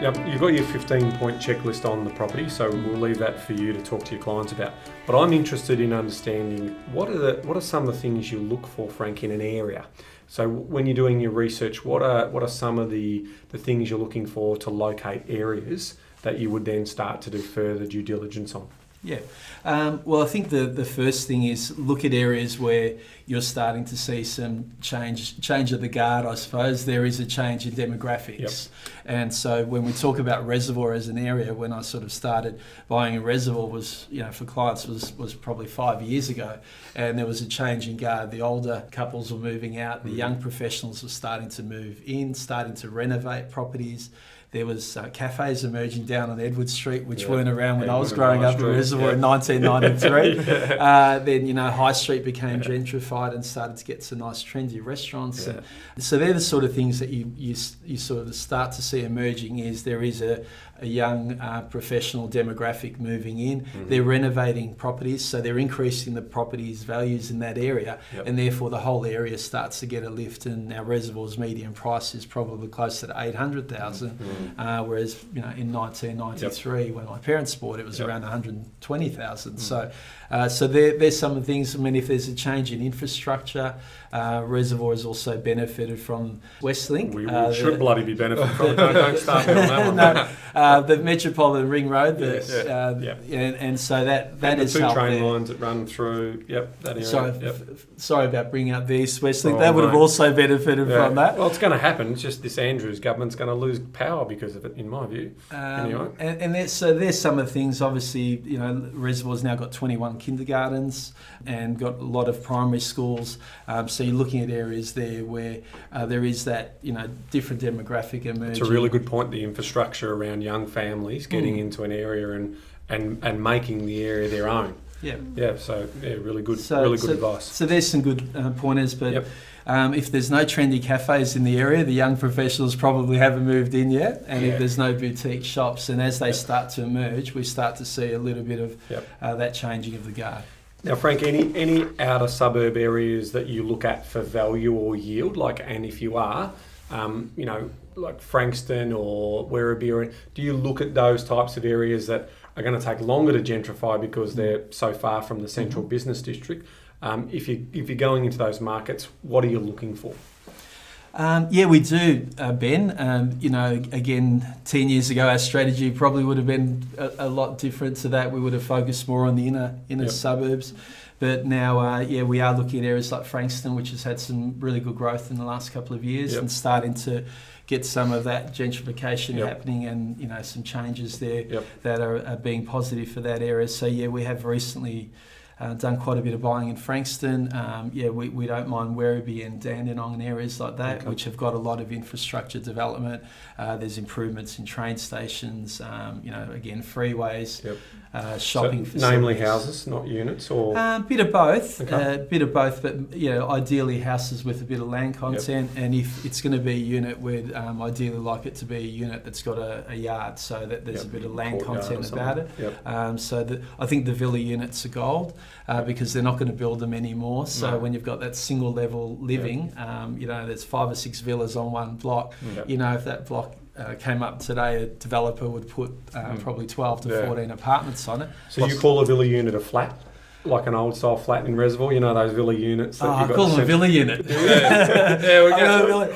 Yep, you've got your 15-point checklist on the property, so we'll leave that for you to talk to your clients about. But I'm interested in understanding what are some of the things you look for, Frank, in an area. So when you're doing your research, what are some of the things you're looking for to locate areas that you would then start to do further due diligence on? Yeah. Well, I think the first thing is look at areas where you're starting to see some change of the guard, I suppose. There is a change in demographics. Yep. And so when we talk about Reservoir as an area, when I sort of started buying a Reservoir was, for clients was probably 5 years ago. And there was a change in guard. The older couples were moving out. The young professionals were starting to move in, starting to renovate properties. There was cafes emerging down on Edward Street, which weren't around when I was growing up in Reservoir in 1993. Then, High Street became gentrified and started to get some nice trendy restaurants. Yeah. So they're the sort of things that you sort of start to see emerging. Is there is a young professional demographic moving in. Mm-hmm. They're renovating properties, so they're increasing the property's values in that area, and therefore the whole area starts to get a lift. And our Reservoir's median price is probably closer to $800,000. Whereas in 1993 when my parents bought it was around 120,000. So there's some of the things. I mean, if there's a change in infrastructure, Reservoir has also benefited from Westlink. We should bloody be benefiting from it. Don't start me on that one. The Metropolitan Ring Road, and so that is helped. The two train lines that run through, that area. Sorry about bringing up the East Westlink. They would have also benefited from that. Well, it's going to happen. It's just this Andrews government's going to lose power because of it, in my view. Anyway. And there's some of the things. Obviously, Reservoir's now got 21 kindergartens and got a lot of primary schools. So you're looking at areas there where there is that different demographic emerging. It's a really good point. The infrastructure around young families getting into an area and making the area their own. Really good advice. So there's some good pointers, but if there's no trendy cafes in the area, the young professionals probably haven't moved in yet. And if there's no boutique shops, and as they start to emerge, we start to see a little bit of that changing of the guard. Now, Frank, any outer suburb areas that you look at for value or yield, and if you are, like Frankston or Werribee, do you look at those types of areas that are going to take longer to gentrify because they're so far from the central business district? If you're going into those markets, what are you looking for? We do, Ben. Again, 10 years ago, our strategy probably would have been a lot different to that. We would have focused more on the inner suburbs. But now, we are looking at areas like Frankston, which has had some really good growth in the last couple of years and starting to get some of that gentrification happening and, some changes there that are being positive for that area. So, we have recently done quite a bit of buying in Frankston. We don't mind Werribee and Dandenong and areas like that, which have got a lot of infrastructure development. There's improvements in train stations, again, freeways, shopping facilities. Namely houses, not units, or? Bit of both, but ideally houses with a bit of land content. And if it's going to be a unit, we'd ideally like it to be a unit that's got a yard, so that there's a bit of land content about it. I think the villa units are gold. Because they're not going to build them anymore. So when you've got that single level living, there's 5 or 6 villas on one block. If that block came up today, a developer would put probably 12 to 14 apartments on it. So you call a villa unit a flat? Like an old style flat in Reservoir, those villa units. I call them a villa unit. I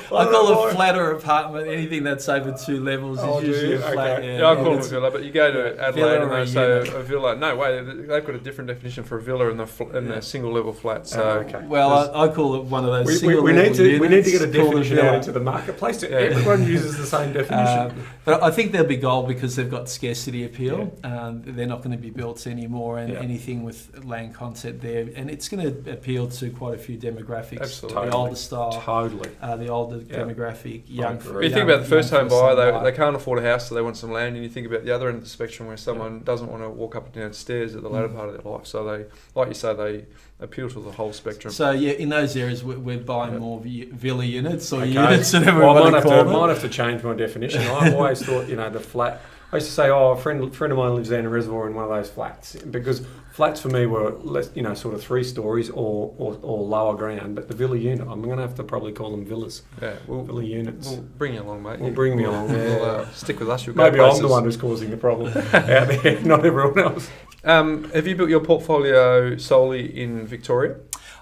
call a flat or apartment anything that's over 2 levels is usually a flat. I call them a villa, but you go to Adelaide and they say a villa. No way, they've got a different definition for a villa in the single level flat. So well, I call it one of those single level units. We need to get a definition out into the marketplace. Everyone uses the same definition. But I think they'll be gold because they've got scarcity appeal. They're not going to be built anymore, and anything with land content there, and it's going to appeal to quite a few demographics. Absolutely. The older style, the older demographic, young. If you think about the first home buyer, they can't afford a house, so they want some land. And you think about the other end of the spectrum where someone doesn't want to walk up and down stairs at the later part of their life. So they, like you say, they appeal to the whole spectrum. So in those areres, we're buying more villa units or units, whatever we want to call them. I might have to change my definition. I always thought, the flat. I used to say, a friend of mine lives there in a Reservoir in one of those flats, because Flats for me were less, sort of 3 stories or lower ground, but the villa unit, I'm going to have to probably call them villas. Yeah, villa units. We'll bring you along, mate. We'll bring me along. We'll stick with us. Maybe I'm the one who's causing the problem out there, not everyone else. Have you built your portfolio solely in Victoria?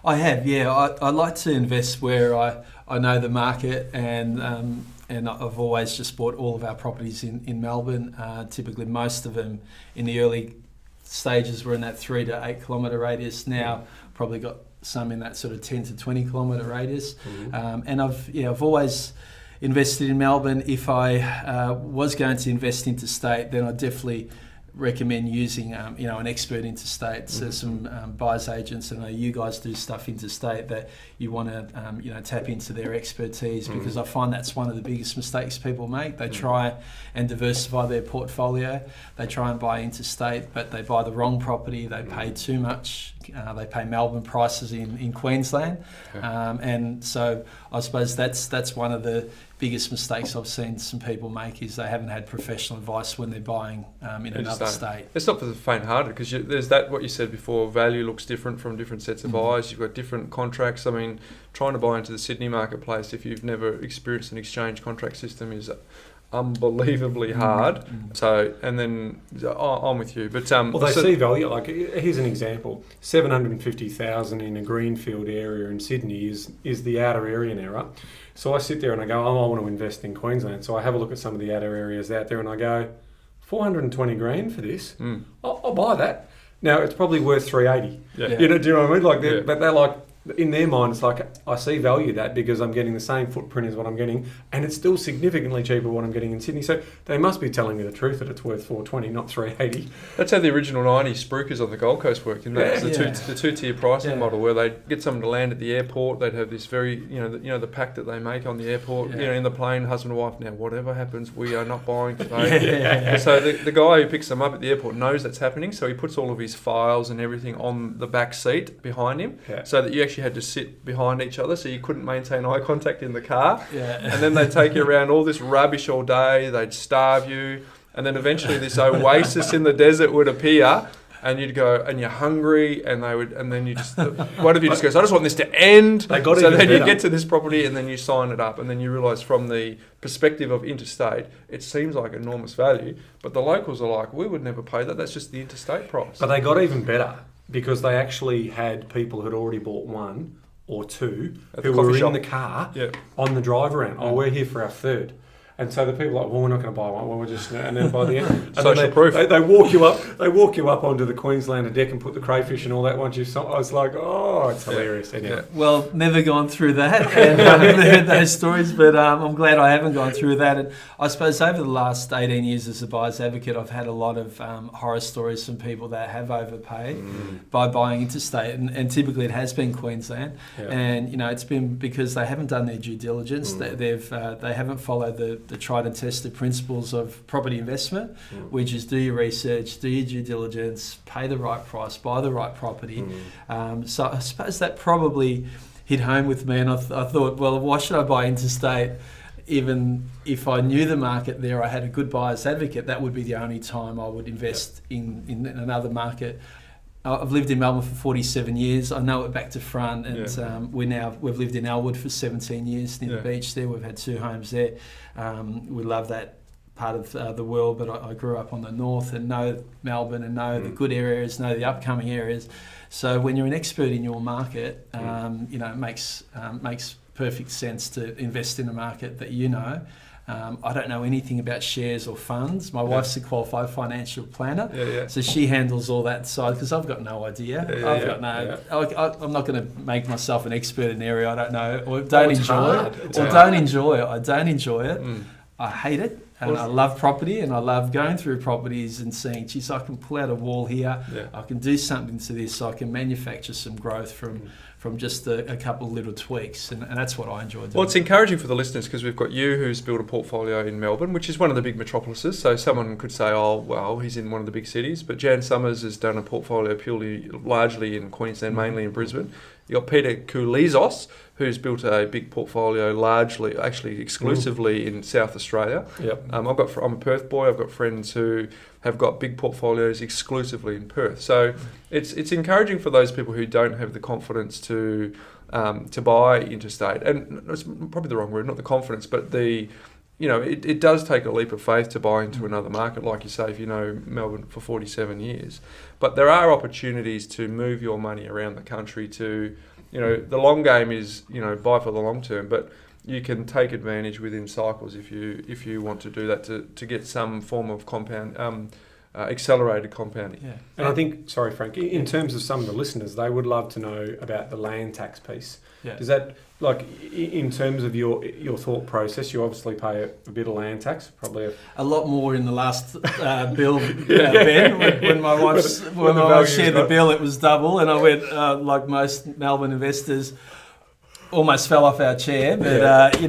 I have, yeah. I like to invest where I know the market, and I've always just bought all of our properties in Melbourne. Typically, most of them in the early stages were in that 3 to 8 kilometre radius. Now, probably got some in that sort of 10 to 20 kilometre radius. And I've always invested in Melbourne. If I was going to invest interstate, then I'd definitely recommend using an expert interstate. So some buyers agents, and I know you guys do stuff interstate, that you want to tap into their expertise, because I find that's one of the biggest mistakes people make. They try and diversify their portfolio. They try and buy interstate, but they buy the wrong property. They pay too much. They pay Melbourne prices in Queensland, and so I suppose that's one of the biggest mistakes I've seen some people make, is they haven't had professional advice when they're buying in another state. It's not for the faint-hearted, because there's what you said before, value looks different from different sets of buyers. You've got different contracts. I mean, trying to buy into the Sydney marketplace, if you've never experienced an exchange contract system, is unbelievably hard. So, and then I'm with you, but they see value. Like, here's an example: 750,000 in a greenfield area in Sydney is the outer area now. So I sit there and I go, I want to invest in Queensland. So I have a look at some of the outer areas out there, and I go, 420 grand for this. I'll buy that. Now it's probably worth 380. Do you know what I mean? Like, but they're like, in their mind, it's like, I see value in that because I'm getting the same footprint as what I'm getting, and it's still significantly cheaper what I'm getting in Sydney. So they must be telling me the truth, that it's worth 420, not 380. That's how the original 90s spruikers on the Gold Coast worked, isn't it? The two-tier pricing model, where they'd get someone to land at the airport. They'd have this very, the pact that they make on the airport, in the plane, husband and wife. Now, whatever happens, we are not buying today. So the guy who picks them up at the airport knows that's happening, so he puts all of his files and everything on the back seat behind him, so that you actually had to sit behind each other, so you couldn't maintain eye contact in the car. And then they'd take you around all this rubbish all day. They'd starve you, and then eventually this oasis in the desert would appear, and you'd go, and you're hungry, and then you just, one of you just goes, I just want this to end. So then you get to this property, and then you sign it up, and then you realise, from the perspective of interstate, it seems like enormous value, but the locals are like, we would never pay that. That's just the interstate price. But they got even better, because they actually had people who'd already bought 1 or 2 who were in the car on the drive around. Oh, we're here for our third. And so the people are like, well, we're not going to buy one. Well, we're just, and then by the end, social proof. They walk you up. They walk you up onto the Queenslander deck and put the crayfish and all that. Once I was like, oh, it's hilarious. Anyway. Well, never gone through that, and I've never heard those stories, but I'm glad I haven't gone through that. And I suppose over the last 18 years as a buyer's advocate, I've had a lot of horror stories from people that have overpaid by buying interstate, and typically it has been Queensland, and it's been because they haven't done their due diligence. They haven't followed the tried and tested principles of property investment, which is do your research, do your due diligence, pay the right price, buy the right property. So I suppose that probably hit home with me, and I thought, well, why should I buy interstate? Even if I knew the market there, I had a good buyer's advocate, that would be the only time I would invest in another market. I've lived in Melbourne for 47 years. I know it back to front, and we've lived in Elwood for 17 years near the beach there. We've had 2 homes there. We love that part of the world, but I grew up on the north and know Melbourne and know the good areas, know the upcoming areas. So when you're an expert in your market, it makes perfect sense to invest in a market that you know. I don't know anything about shares or funds. My wife's a qualified financial planner, so she handles all that side, because I've got no idea. I'm not going to make myself an expert in an area I don't know or don't enjoy it. I don't enjoy it. I hate it. And I love property, and I love going through properties and seeing, geez, I can pull out a wall here. I can do something to this. So I can manufacture some growth from just a couple of little tweaks, and that's what I enjoy doing. Well, it's encouraging for the listeners, because we've got you who's built a portfolio in Melbourne, which is one of the big metropolises. So someone could say, oh, well, he's in one of the big cities. But Jan Summers has done a portfolio largely in Queensland, mainly in Brisbane. You got Peter Koulizos, who's built a big portfolio largely, actually exclusively in South Australia. Yep. I'm a Perth boy. I've got friends who have got big portfolios exclusively in Perth. So it's encouraging for those people who don't have the confidence to buy interstate. And it's probably the wrong word, not the confidence, but it does take a leap of faith to buy into another market, like you say, if you know Melbourne for 47 years. But there are opportunities to move your money around the country to, the long game is, buy for the long term, but you can take advantage within cycles if you want to do that to get some form of accelerated compounding. Yeah. And I think, sorry Frank, in terms of some of the listeners, they would love to know about the land tax piece. Yeah. Does that, in terms of your thought process, you obviously pay a bit of land tax, probably a lot more in the last bill, Ben. When my wife shared the bill, it was double, and I went like most Melbourne investors, almost fell off our chair. But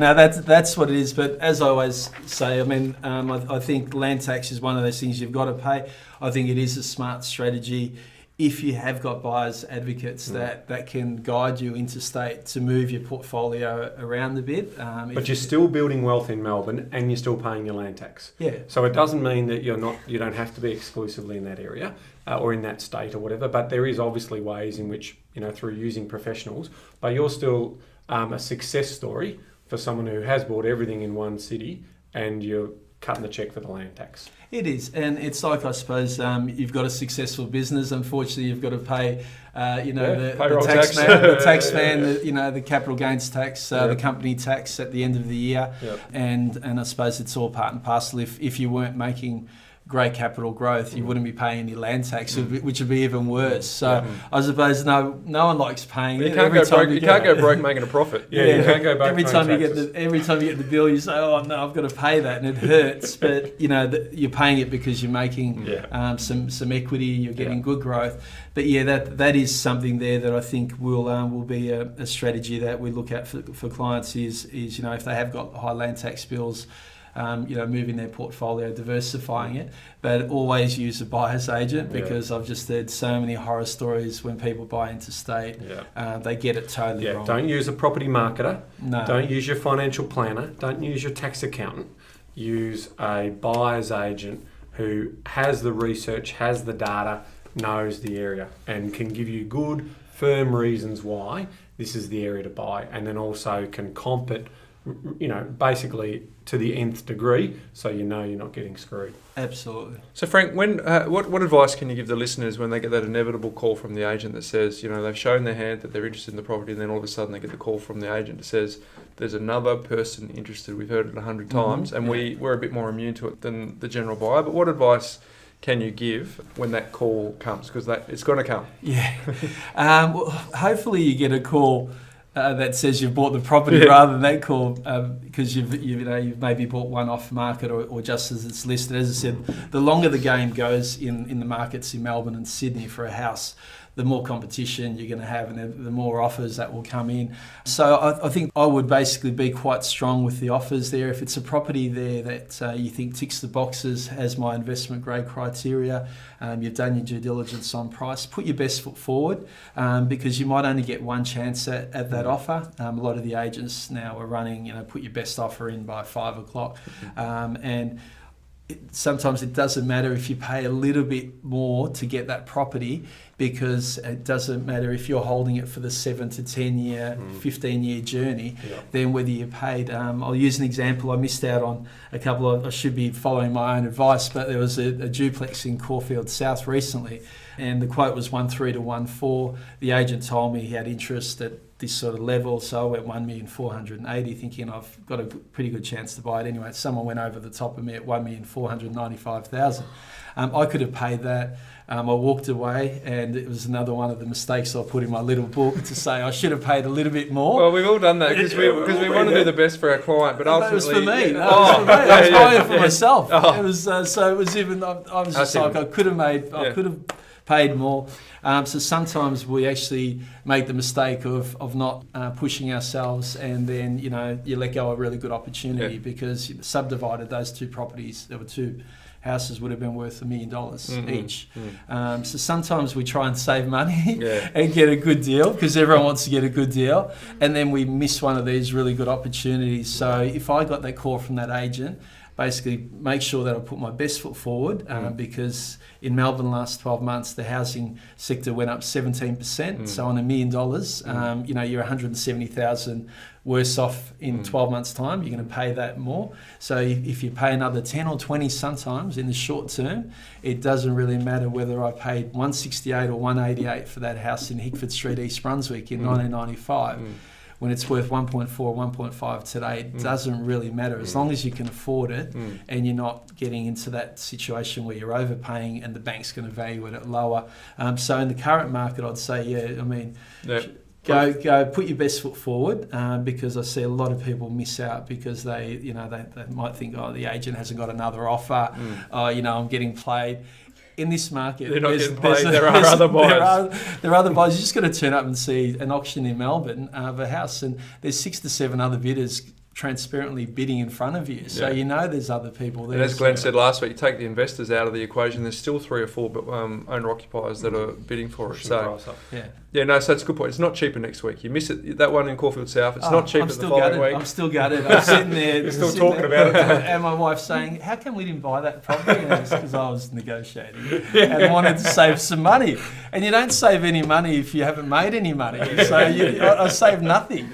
that's what it is. But as I always say, I think land tax is one of those things you've got to pay. I think it is a smart strategy if you have got buyers advocates that can guide you interstate to move your portfolio around a bit. But you're still building wealth in Melbourne and you're still paying your land tax. Yeah. So it doesn't mean that you don't have to be exclusively in that area or in that state or whatever. But there is obviously ways in which, through using professionals, but you're still a success story for someone who has bought everything in one city and you're cutting the check for the land tax. It is, and it's like, I suppose, you've got a successful business. Unfortunately, you've got to pay, the tax man, the capital gains tax, the company tax at the end of the year, and I suppose it's all part and parcel. If you weren't making great capital growth, you wouldn't be paying any land tax, which would be even worse. So I suppose no one likes paying it. You can't go broke making a profit. You can't go back. Every time you get the bill, you say, "Oh no, I've got to pay that," and it hurts. But you're paying it because you're making some equity. You're getting good growth. But that is something there that I think will be a strategy that we look at for clients. Is if they have got high land tax bills, moving their portfolio, diversifying it, but always use a buyer's agent, because I've just heard so many horror stories when people buy interstate. They get it totally wrong. Don't use a property marketer. No. Don't use your financial planner. Don't use your tax accountant. Use a buyer's agent who has the research, has the data, knows the area, and can give you good, firm reasons why this is the area to buy, and then also can comp it, basically to the nth degree, so you're not getting screwed. Absolutely. So Frank, when what advice can you give the listeners when they get that inevitable call from the agent that says, they've shown their hand that they're interested in the property, and then all of a sudden they get the call from the agent that says, there's another person interested, we've heard it 100 times, and we're a bit more immune to it than the general buyer, but what advice can you give when that call comes? Because it's going to come. Yeah. Well, hopefully you get a call that says you've bought the property rather than that call, because you've maybe bought one off market or just as it's listed. As I said, the longer the game goes in the markets in Melbourne and Sydney for a house, the more competition you're going to have, and the more offers that will come in. So I think I would basically be quite strong with the offers there. If it's a property there that you think ticks the boxes, has my investment grade criteria, you've done your due diligence on price, put your best foot forward, because you might only get one chance at that offer. A lot of the agents now are running, put your best offer in by 5 o'clock. And sometimes it doesn't matter if you pay a little bit more to get that property, because it doesn't matter if you're holding it for the 7 to 10 year, 15 year journey, then whether you paid. I'll use an example. I missed out on I should be following my own advice, but there was a duplex in Caulfield South recently, and the quote was 1.3 to 1.4. The agent told me he had interest at this sort of level, so I went 1,480,000, thinking I've got a pretty good chance to buy it anyway. Someone went over the top of me at 1,495,000. I could have paid that. I walked away, and it was another one of the mistakes I put in my little book to say I should have paid a little bit more. Well, we've all done that because we want to do the best for our client, but ultimately... It was for me. I was buying it for myself. It was so it was even. I was just like I could have paid more. So sometimes we actually make the mistake of not pushing ourselves, and then you let go of a really good opportunity because you subdivided those two properties. There were two houses would have been worth $1 million each. So sometimes we try and save money and get a good deal because everyone wants to get a good deal, and then we miss one of these really good opportunities. So if I got that call from that agent, basically make sure that I put my best foot forward because in Melbourne last 12 months the housing sector went up 17%. So on $1 million, you know, you're 170,000 worse off in 12 months time. You're going to pay that more. So if you pay another 10 or 20 sometimes in the short term, it doesn't really matter whether I paid 168 or 188 for that house in Hickford Street, East Brunswick in 1995. When it's worth 1.4 or 1.5 today, it doesn't really matter as long as you can afford it and you're not getting into that situation where you're overpaying and the bank's going to value it at lower. So in the current market, I'd say, go put your best foot forward because I see a lot of people miss out because they might think, oh, the agent hasn't got another offer, I'm getting played. In this market, they're not getting paid. There are other buyers. There are other buyers. You just got to turn up and see an auction in Melbourne of a house, and there's 6 to 7 other bidders transparently bidding in front of you. So you know there's other people there. And as Glenn said last week, you take the investors out of the equation, there's still 3 or 4 owner-occupiers that are bidding for it. So so it's a good point. It's not cheaper next week. You miss it. That one in Caulfield South, it's not cheaper the following week. I'm still gutted. I'm sitting there. You're still talking about it. And my wife's saying, how come we didn't buy that property? And it's because I was negotiating and wanted to save some money. And you don't save any money if you haven't made any money. So I saved nothing.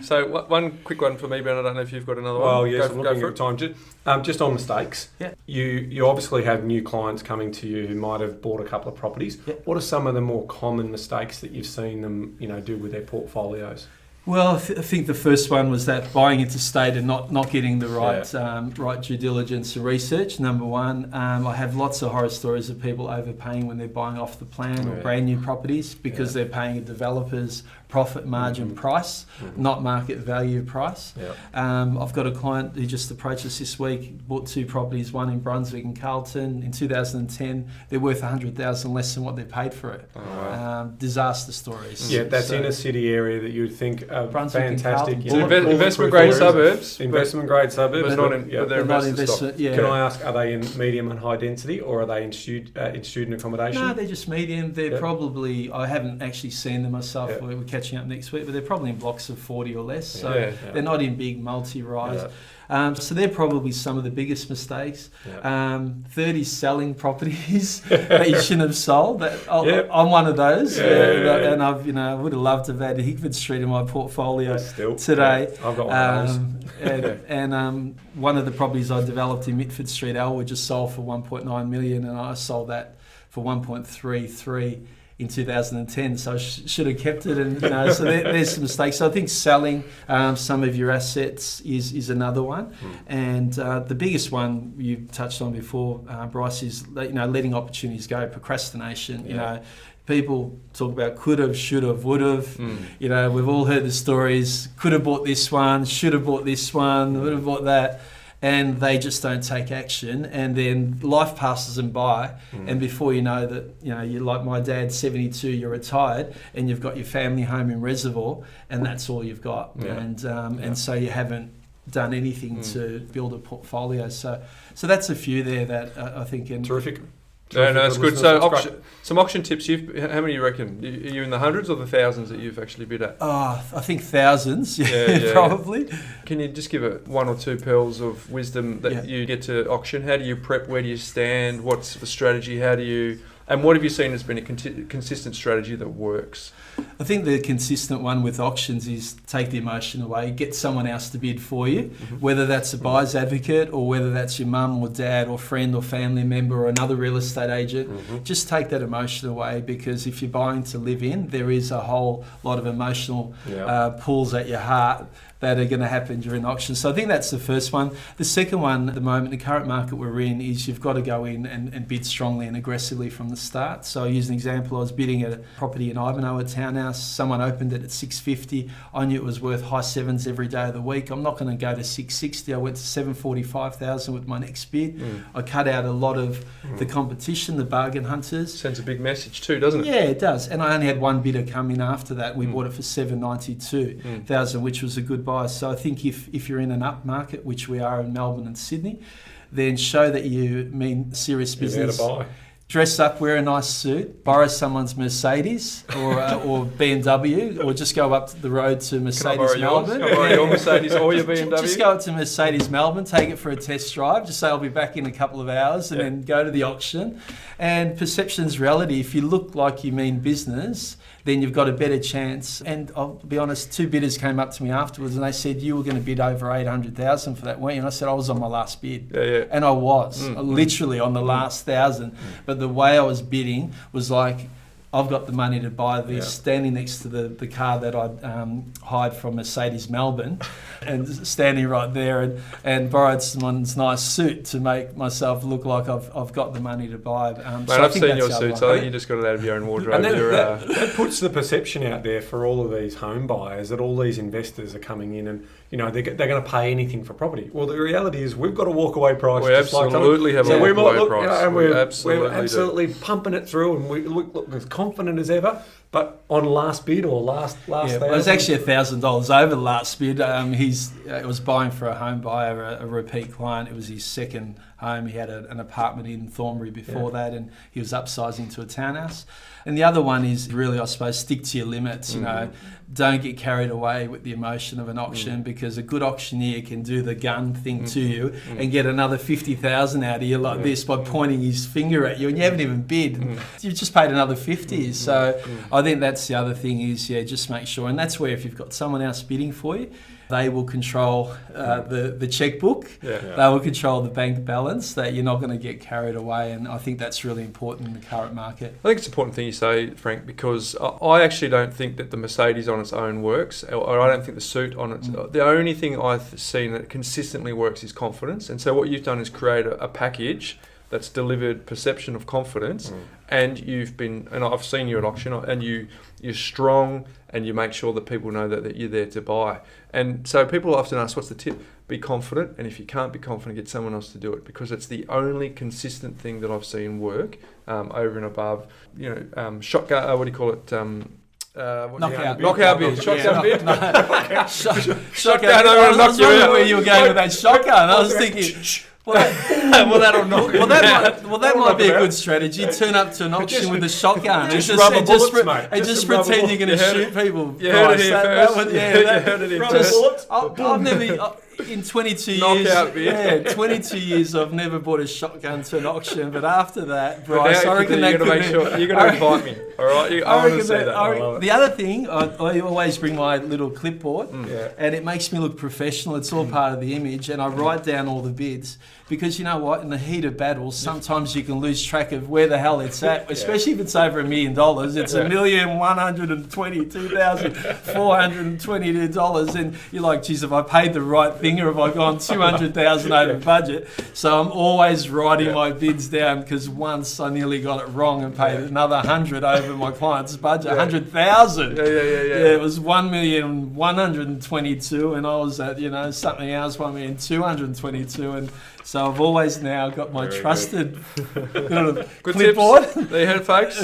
So one quick one for me, Ben. I don't know if you've got another one. Well, yes, I'm looking at time. Just on mistakes. Yeah. You obviously have new clients coming to you who might have bought a couple of properties. Yeah. What are some of the more common mistakes that you've seen them, do with their portfolios? Well, I think the first one was that buying interstate and not getting the right due diligence and research. Number one, I have lots of horror stories of people overpaying when they're buying off the plan or brand new properties because they're paying a developer's profit margin price, not market value price. I've got a client who just approached us this week, bought 2 properties, one in Brunswick and Carlton. In 2010, they're worth $100,000 less than what they paid for it. Disaster stories. Yeah, that's in a city area that you'd think are Brunswick fantastic. Investment grade suburbs. Investment grade suburbs. But they're investor stock. Can I ask, are they in medium and high density or are they in student accommodation? No, they're just medium. They're probably, I haven't actually seen them myself. We're catching up next week, but they're probably in blocks of 40 or less. So they're not in big multi-rise. So they're probably some of the biggest mistakes. 30 selling properties that you shouldn't have sold. I'm one of those, and I would have loved to have had Hickford Street in my portfolio today. I've got one of those. And one of the properties I developed in Mitford Street, Elwood, just sold for $1.9 million, and I sold that for $1.33 in 2010, so I should have kept it. And so there's some mistakes. So I think selling some of your assets is another one, and the biggest one you touched on before, Bryce, is letting opportunities go. Procrastination. People talk about could have, should have, would have. We've all heard the stories. Could have bought this one, should have bought this one, would have bought that. And they just don't take action, and then life passes them by, and before you know that, you're like my dad, 72, you're retired, and you've got your family home in Reservoir, and that's all you've got, and so you haven't done anything to build a portfolio. So that's a few there that I think. Terrific. No, it's good. So some auction tips. How many do you reckon? Are you in the hundreds or the thousands that you've actually bid at? I think thousands, probably. Can you just give 1 or 2 pearls of wisdom that you get to auction? How do you prep? Where do you stand? What's the strategy? And what have you seen has been a consistent strategy that works? I think the consistent one with auctions is take the emotion away, get someone else to bid for you, whether that's a buyer's advocate or whether that's your mum or dad or friend or family member or another real estate agent. Just take that emotion away, because if you're buying to live in, there is a whole lot of emotional pulls at your heart that are going to happen during auction. So I think that's the first one. The second one at the moment, the current market we're in, is you've got to go in and bid strongly and aggressively from the start. So I use an example. I was bidding at a property in Ivanhoe, a townhouse. Someone opened it at $650. I knew it was worth high sevens every day of the week. I'm not going to go to $660. I went to $745,000 with my next bid. I cut out a lot of the competition, the bargain hunters. Sends a big message too, doesn't it? Yeah, it does. And I only had one bidder come in after that. We bought it for $792,000, which was a good buy. So I think if you're in an up market, which we are in Melbourne and Sydney, then show that you mean serious business. You're there to buy. Dress up, wear a nice suit, borrow someone's Mercedes or BMW, or just go up the road to Mercedes Melbourne. Can I borrow your Mercedes or your BMW? Just go up to Mercedes Melbourne, take it for a test drive, just say I'll be back in a couple of hours, and then go to the auction. And perception's reality. If you look like you mean business, then you've got a better chance. And I'll be honest, 2 bidders came up to me afterwards and they said, you were going to bid over 800,000 for that, weren't you? And I said, I was on my last bid. Yeah. And I was, literally on the last 1,000. But the way I was bidding was like, I've got the money to buy this, standing next to the car that I'd hired from Mercedes Melbourne, and standing right there, and borrowed someone's nice suit to make myself look like I've got the money to buy. Mate, I've seen your suits. I think you just got it out of your own wardrobe. And that puts the perception out there for all of these home buyers that all these investors are coming in and, you know, they're going to pay anything for property. Well, the reality is we've got a walk-away price. We absolutely have a walk-away price. And we're absolutely pumping it through, and we look as confident as ever. But on last bid or last well, it was actually $1,000 over the last bid. It was buying for a home buyer, a repeat client. It was his second home. He had an apartment in Thornbury before that, and he was upsizing to a townhouse. And the other one is really, I suppose, stick to your limits. You know, don't get carried away with the emotion of an auction, because a good auctioneer can do the gun thing to you and get another 50,000 out of you like this by pointing his finger at you, and you haven't even bid. You've just paid another 50. So I think that's the other thing is, just make sure. And that's where if you've got someone else bidding for you, they will control the checkbook. They will control the bank balance, that you're not going to get carried away. And I think that's really important in the current market. I think it's an important thing you say, Frank, because I actually don't think that the Mercedes on its own works, or I don't think the suit on its own. The only thing I've seen that consistently works is confidence. And so what you've done is create a package that's delivered perception of confidence, and I've seen you at auction, and you're strong, and you make sure that people know that you're there to buy. And so people often ask, what's the tip? Be confident, and if you can't be confident, get someone else to do it, because it's the only consistent thing that I've seen work over and above, shotgun, what do you call it? Knockout bid. Shotgun bid. Shotgun. I was wondering where you were going with that shotgun. I was thinking, that'll knock it. That might be a good strategy. Turn up to an auction with a shotgun and just pretend you're going to shoot people. You heard it here first. I've never. In 22 years, 22 years, I've never bought a shotgun to an auction. But after that, Bryce, I reckon you're going to make sure you're going to invite me. All right, I want to see that. The other thing, I always bring my little clipboard, and it makes me look professional. It's all part of the image, and I write down all the bids, because you know what? In the heat of battle, sometimes you can lose track of where the hell it's at, especially if it's over $1 million. It's $1,122,422, and you're like, geez, have I paid the right thing, or have I gone 200,000 over budget? So I'm always writing my bids down, because once I nearly got it wrong and paid another 100 over my client's budget, 100,000. It was 1,122,000, and I was at something else, 1,222,000, and so I've always now got my trusted good clipboard. Tips. There you heard, folks.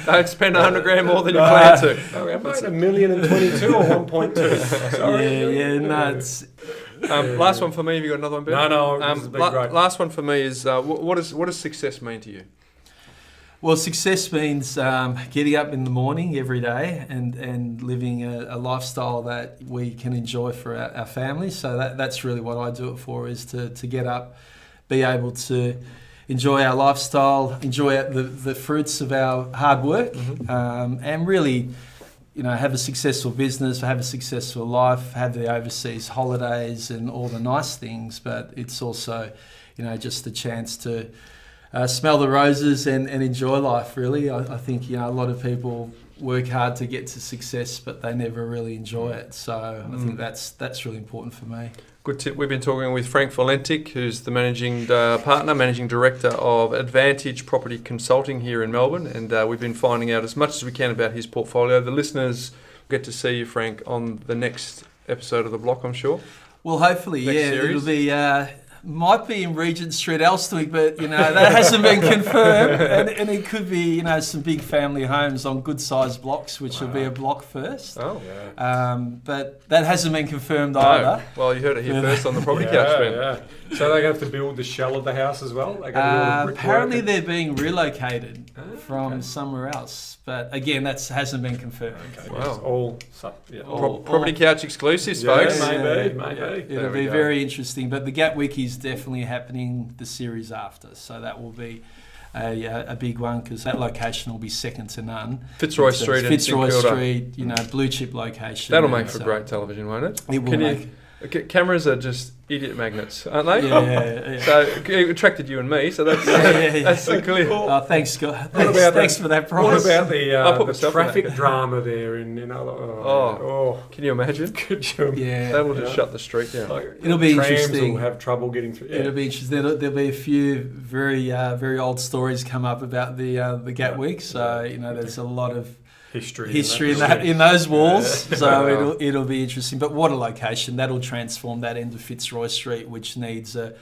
Don't spend 100 grand more than you plan to. I made $1,022,000 or 1.2. Sorry. Nuts. Last one for me. Have you got another one, Ben? No. This has been great. Last one for me is what does success mean to you? Well, success means getting up in the morning every day and living a lifestyle that we can enjoy for our family. So that's really what I do it for, is to get up, be able to enjoy our lifestyle, enjoy the fruits of our hard work, and really, have a successful business, have a successful life, have the overseas holidays and all the nice things. But it's also, just a chance to smell the roses and enjoy life, really. I think, a lot of people work hard to get to success, but they never really enjoy it. So I think that's really important for me. Good tip. We've been talking with Frank Valentic, who's the managing director of Advantage Property Consulting here in Melbourne, and we've been finding out as much as we can about his portfolio. The listeners get to see you, Frank, on the next episode of The Block, I'm sure. Well, hopefully, Next series. it'll be Might be in Regent Street, Elstwick, but that hasn't been confirmed. And it could be some big family homes on good sized blocks, which will be a block first. Oh, but that hasn't been confirmed either. Well, you heard it here first on the property couch, Ben. Yeah. So they're going to have to build the shell of the house as well. They're going to build apparently, they're being relocated from somewhere else, but again, that hasn't been confirmed. Okay. Wow. Yes, Property couch exclusives, folks. Maybe. It'll be very interesting. But the Gap Week is definitely happening the series after, so that will be a big one because that location will be second to none. Fitzroy Street and St Kilda. Blue chip location. That'll make for great television, won't it? It will make. Cameras are just idiot magnets, aren't they? Yeah. So it attracted you and me, so that's clear. Oh, thanks, Scott. Thanks for that promise. What about the traffic drama there? Can you imagine? Could you? Yeah. They will just shut the street down. It'll be trams interesting. Will have trouble getting through. Yeah. It'll be interesting. There'll be a few very old stories come up about the Gap Week. So there's a lot of history in those walls. Yeah. So it'll be interesting. But what a location! That'll transform that end of Fitzroy Street, which needs a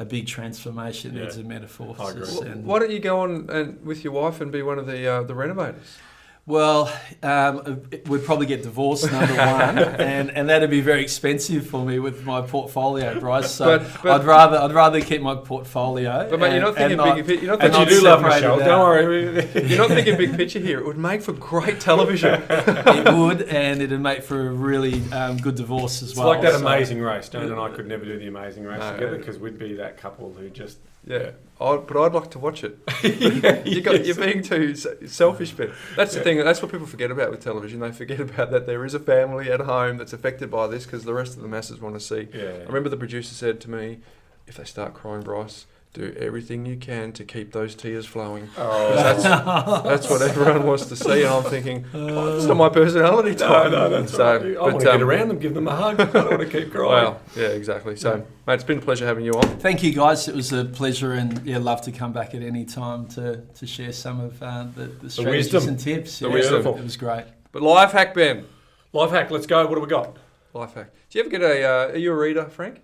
big transformation. Needs a metamorphosis. Why don't you go on with your wife and be one of the renovators? Well, we'd probably get divorced, number one, and that'd be very expensive for me with my portfolio, Bryce. So but I'd rather keep my portfolio. But mate, you're not thinking big picture. You're not and thinking you do love Michelle. Don't worry. You're not thinking big picture here. It would make for great television. It would, and it'd make for a really good divorce as well. It's like that Amazing Race. Dan and I could never do the Amazing Race together because we'd be that couple who just. Yeah, but I'd like to watch it. You're being too selfish, Ben. That's the thing. That's what people forget about with television. They forget about that there is a family at home that's affected by this because the rest of the masses want to see. Yeah. I remember the producer said to me, if they start crying, Bryce, do everything you can to keep those tears flowing. That's what everyone wants to see. And I'm thinking, it's not my personality type. No, that's right. I want to get around them, give them a hug. I don't want to keep crying. Well, yeah, exactly. So, mate, it's been a pleasure having you on. Thank you, guys. It was a pleasure, and love to come back at any time to share some of the strategies wisdom and tips. The wisdom. It was great. But life hack, Ben. Life hack. Let's go. What do we got? Life hack. Do you ever get are you a reader, Frank?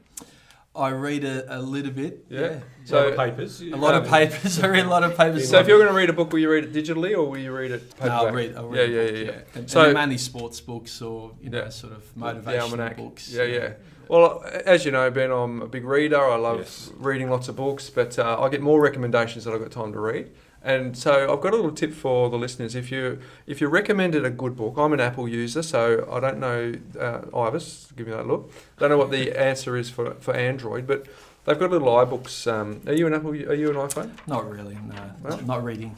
I read a little bit. Yeah. So papers. A lot of papers. I read a lot of papers. So if you're going to read a book, will you read it digitally or will you read it paperback? No, I'll read. Yeah. And so mainly sports books or sort of motivational books. Yeah. Well, as you know, Ben, I'm a big reader. I love reading lots of books, but I get more recommendations than I've got time to read. And so I've got a little tip for the listeners. If you recommended a good book, I'm an Apple user, so I don't know, Ivis, give me that look. Don't know what the answer is for Android, but they've got little iBooks. Are you an Apple? Are you an iPhone? Not really, no. Not reading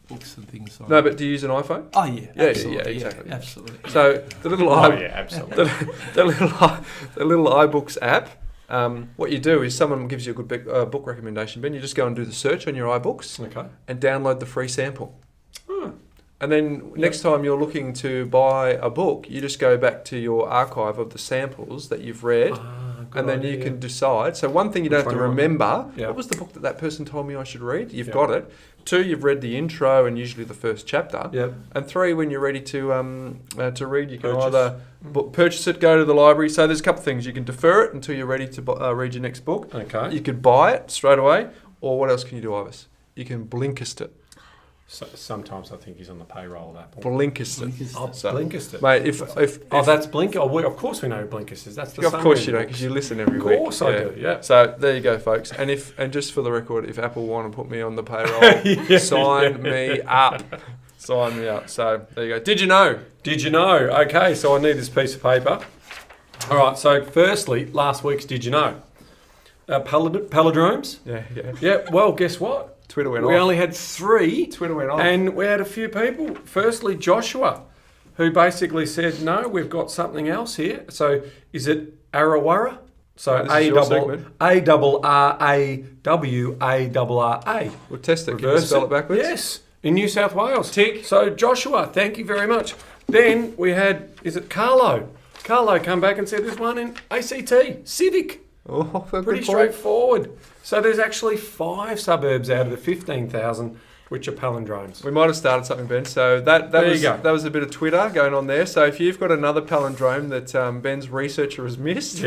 books and things. No, but do you use an iPhone? Oh yeah, absolutely. Yeah, exactly. Absolutely. So the little absolutely. the little iBooks app. What you do is someone gives you a good book recommendation, Ben. You just go and do the search on your iBooks and download the free sample. And then next time you're looking to buy a book, you just go back to your archive of the samples that you've read, and then you can decide. So one thing you don't have to remember, what was the book that person told me I should read? You've got it. 2, you've read the intro and usually the first chapter. And 3, when you're ready to read, you can either purchase it, go to the library. So there's a couple of things. You can defer it until you're ready to read your next book. Okay. You could buy it straight away. Or what else can you do, Ivis? You can Blinkist it. So, sometimes I think he's on the payroll of that. Blinkist it. Blinkist it. Mate, if that's Blink. Of course we know who Blinkist is. That's the Of course you know, because you listen every week. Of course I do, yeah. So there you go, folks. And just for the record, if Apple want to put me on the payroll, sign me up. Sign me up. So there you go. Did you know? Okay, so I need this piece of paper. All right, so firstly, last week's Did You Know? Palindromes? Yeah, well, guess what? Twitter went off. We only had 3. Twitter went off. And we had a few people. Firstly, Joshua, who basically said, no, we've got something else here. So is it Arawara? So A-R-R-A-W-A-R-R-A. We'll test it. Can you spell it backwards? Yes, in New South Wales. Tick. So Joshua, thank you very much. Then we had, is it Carlo? Carlo come back and said there's one in ACT, Civic. Oh, pretty straightforward. So there's actually 5 suburbs out of the 15,000 which are palindromes. We might have started something, Ben. So that was a bit of Twitter going on there. So if you've got another palindrome that Ben's researcher has missed,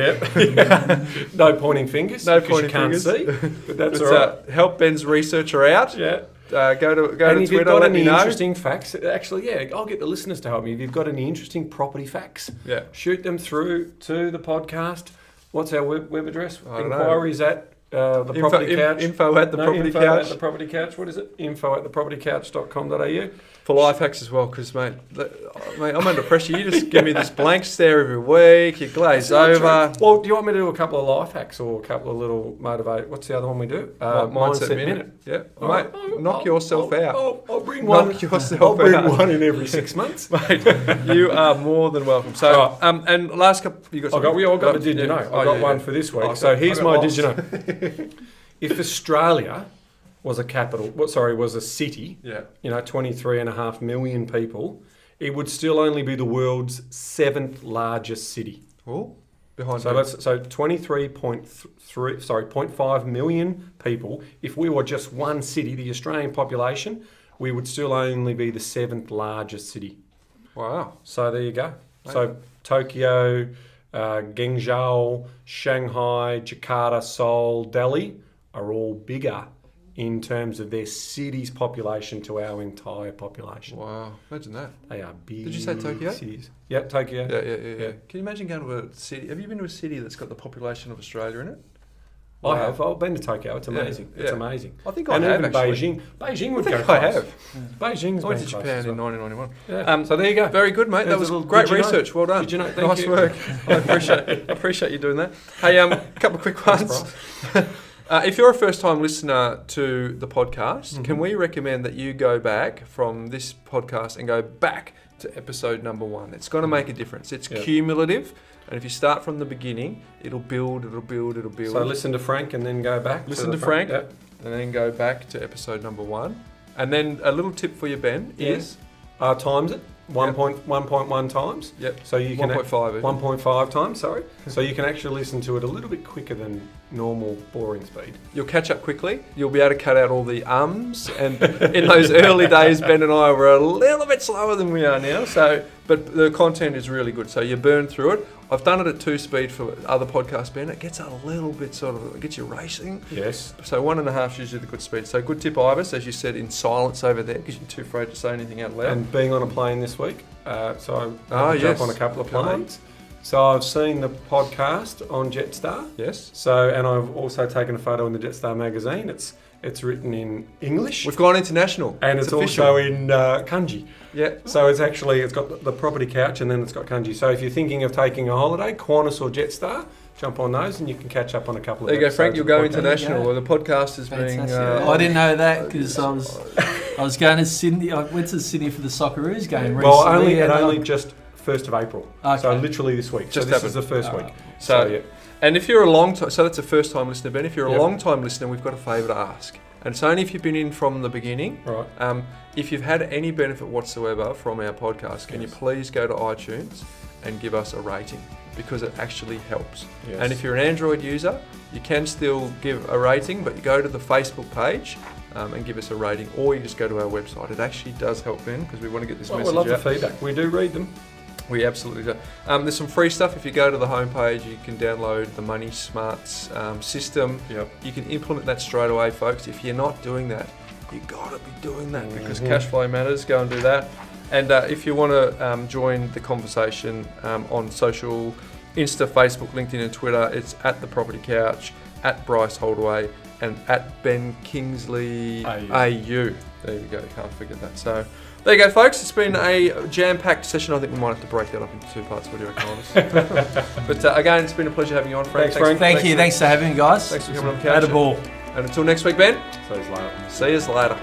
no pointing fingers. No pointing fingers. Can't see, but that's all right. Help Ben's researcher out. Yeah. Go to if Twitter. You've got let any me know. interesting facts, actually, I'll get the listeners to help me. If you've got any interesting property facts, shoot them through to the podcast. What's our web address? Inquiries at the Property Couch. Info at the Property Couch. Info at the Property Couch. What is it? Info at thepropertycouch.com.au. For life hacks as well, because mate, I'm under pressure. You just give me this blank stare every week. You glaze over. Well, do you want me to do a couple of life hacks or a couple of little motivate? What's the other one we do? Mindset minute. Yeah, mate. Knock yourself out. I'll bring one. Knock yourself I'll bring out. one in every 6 months. Mate, you are more than welcome. So, and last couple, you got. We all got the did you know? I got one for this week. So here's my did you know. If Australia was a city, 23.5 million people, it would still only be the world's 7th largest city. Oh, behind. So 0.5 million people. If we were just one city, the Australian population, we would still only be the 7th largest city. Wow. So there you go. Right. So Tokyo, Guangzhou, Shanghai, Jakarta, Seoul, Delhi are all bigger in terms of their city's population to our entire population. Wow, imagine that. They are big. Did you say Tokyo? Cities. Yeah, Tokyo. Yeah. Can you imagine going to a city? Have you been to a city that's got the population of Australia in it? I have. I've been to Tokyo. It's amazing. It's amazing. I think I have, even actually. Beijing would go close. I have. Beijing's I went been to close Japan as in well. 1991. Yeah. So there you go. Very good, mate. That was great research. Well done. Did you know? Nice work. I appreciate you doing that. Hey, a couple of quick ones. If you're a first-time listener to the podcast, can we recommend that you go back from this podcast and go back to episode number 1? It's going to make a difference. It's cumulative, and if you start from the beginning, it'll build. So listen to Frank and then go back. Listen to Frank, and then go back to episode number 1. And then a little tip for you, Ben, is... times it. 1.1 times. Yep. So you can 1.5. 1.5 times. Sorry. So you can actually listen to it a little bit quicker than normal boring speed. You'll catch up quickly. You'll be able to cut out all the ums. And in those early days, Ben and I were a little bit slower than we are now. But the content is really good. So you burn through it. I've done it at 2 speed for other podcasts, Ben. It gets a little bit it gets you racing. Yes. So 1.5 is usually the good speed. So good tip, Ibis, as you said, in silence over there because you're too afraid to say anything out loud. And being on a plane this week, so I jump on a couple of planes. So I've seen the podcast on Jetstar. Yes. So and I've also taken a photo in the Jetstar magazine. It's written in English. We've gone international. And it's also in kanji. Yeah. So it's got the Property Couch and then it's got kanji. So if you're thinking of taking a holiday, Qantas or Jetstar, jump on those and you can catch up on a couple of There you go, Frank. You'll go podcast. international. Well, the podcast is being... I didn't know that because I was going to Sydney. I went to Sydney for the Socceroos game recently. Well, only just 1st of April. Okay. So literally this week. Just this is the first week. So yeah. And if you're a long time... So that's a first-time listener, Ben. If you're a long-time listener, we've got a favour to ask. And it's only if you've been in from the beginning. Right. If you've had any benefit whatsoever from our podcast, can you please go to iTunes and give us a rating? Because it actually helps. Yes. And if you're an Android user, you can still give a rating, but you go to the Facebook page and give us a rating, or you just go to our website. It actually does help, Ben, because we want to get this message out. We love the feedback. We do read them. We absolutely do. There's some free stuff. If you go to the homepage, you can download the Money Smarts system. Yep. You can implement that straight away, folks. If you're not doing that, you got to be doing that because cash flow matters. Go and do that. And if you want to join the conversation on social, Insta, Facebook, LinkedIn and Twitter, it's at The Property Couch, at Bryce Holdaway and at Ben Kingsley AU. There you go, can't forget that. So there you go, folks. It's been a jam-packed session. I think we might have to break that up into 2 parts. What do you reckon, Honest? But again, it's been a pleasure having you on, Frank. Thanks, Frank. Thank you. Thanks for having me, guys. Thanks for coming on the couch. Had a ball. And until next week, Ben. See you later. See you later.